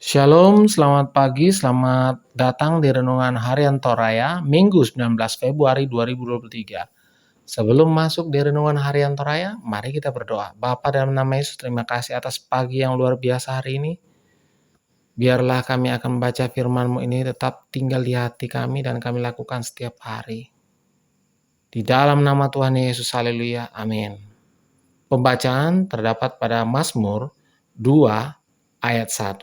Shalom, selamat pagi, selamat datang di Renungan Harian Toraya, Minggu 19 Februari 2023. Sebelum masuk di Renungan Harian Toraya, mari kita berdoa. Bapa dalam nama Yesus, terima kasih atas pagi yang luar biasa hari ini. Biarlah kami akan membaca firman-Mu ini tetap tinggal di hati kami dan kami lakukan setiap hari. Di dalam nama Tuhan Yesus, haleluya, amin. Pembacaan terdapat pada Mazmur 2 ayat 1-12.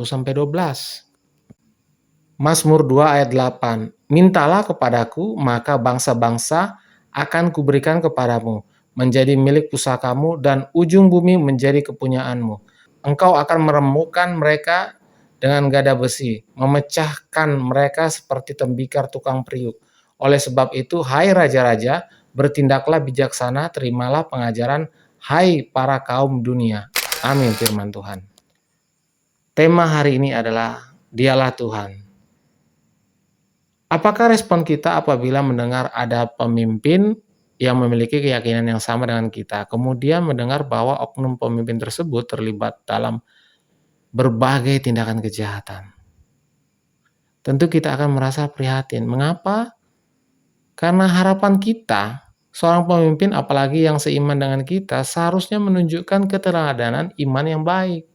Mazmur 2 ayat 8. Mintalah kepadaku, maka bangsa-bangsa akan kuberikan kepadamu, menjadi milik pusakamu dan ujung bumi menjadi kepunyaanmu. Engkau akan meremukkan mereka dengan gada besi, memecahkan mereka seperti tembikar tukang periuk. Oleh sebab itu, hai raja-raja, bertindaklah bijaksana, terimalah pengajaran, hai para kaum dunia. Amin firman Tuhan. Tema hari ini adalah Dialah Tuhan. Apakah respon kita apabila mendengar ada pemimpin yang memiliki keyakinan yang sama dengan kita, kemudian mendengar bahwa oknum pemimpin tersebut terlibat dalam berbagai tindakan kejahatan? Tentu kita akan merasa prihatin. Mengapa? Karena harapan kita, seorang pemimpin apalagi yang seiman dengan kita, seharusnya menunjukkan keteladanan iman yang baik.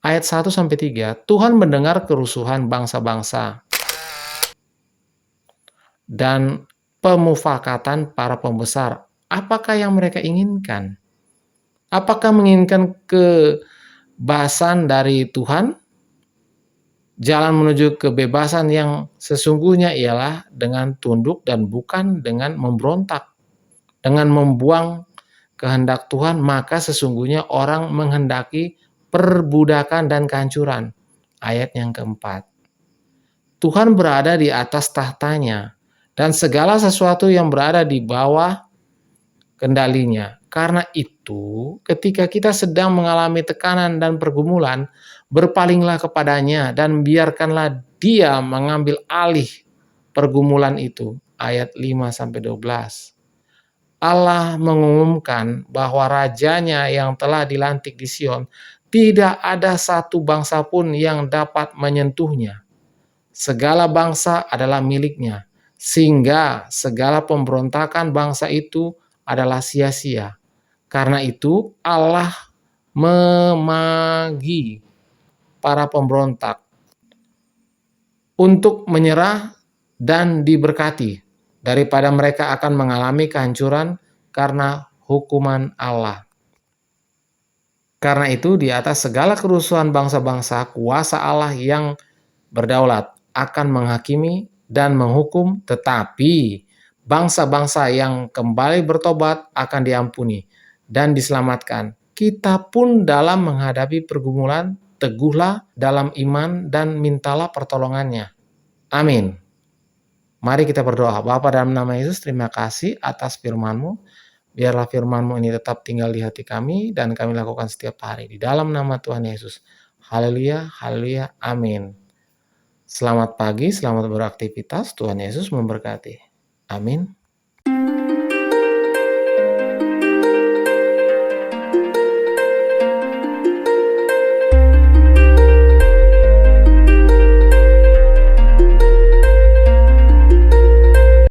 Ayat 1-3, Tuhan mendengar kerusuhan bangsa-bangsa dan pemufakatan para pembesar. Apakah yang mereka inginkan? Apakah menginginkan kebebasan dari Tuhan? Jalan menuju kebebasan yang sesungguhnya ialah dengan tunduk dan bukan dengan memberontak. Dengan membuang kehendak Tuhan, maka sesungguhnya orang menghendaki perbudakan dan kehancuran. Ayat yang keempat. Tuhan berada di atas tahtanya, dan segala sesuatu yang berada di bawah kendalinya. Karena itu, ketika kita sedang mengalami tekanan dan pergumulan, berpalinglah kepadanya dan biarkanlah Dia mengambil alih pergumulan itu. Ayat 5-12. Allah mengumumkan bahwa rajanya yang telah dilantik di Sion, tidak ada satu bangsa pun yang dapat menyentuhnya. Segala bangsa adalah miliknya, sehingga segala pemberontakan bangsa itu adalah sia-sia. Karena itu Allah memagi para pemberontak untuk menyerah dan diberkati, daripada mereka akan mengalami kehancuran karena hukuman Allah. Karena itu di atas segala kerusuhan bangsa-bangsa, kuasa Allah yang berdaulat akan menghakimi dan menghukum, tetapi bangsa-bangsa yang kembali bertobat akan diampuni dan diselamatkan. Kita pun dalam menghadapi pergumulan, teguhlah dalam iman dan mintalah pertolongannya. Amin. Mari kita berdoa. Bapa dalam nama Yesus, terima kasih atas firman-Mu. Biarlah firman-Mu ini tetap tinggal di hati kami dan kami lakukan setiap hari. Di dalam nama Tuhan Yesus. Haleluya, haleluya, amin. Selamat pagi, selamat beraktivitas. Tuhan Yesus memberkati. Amin.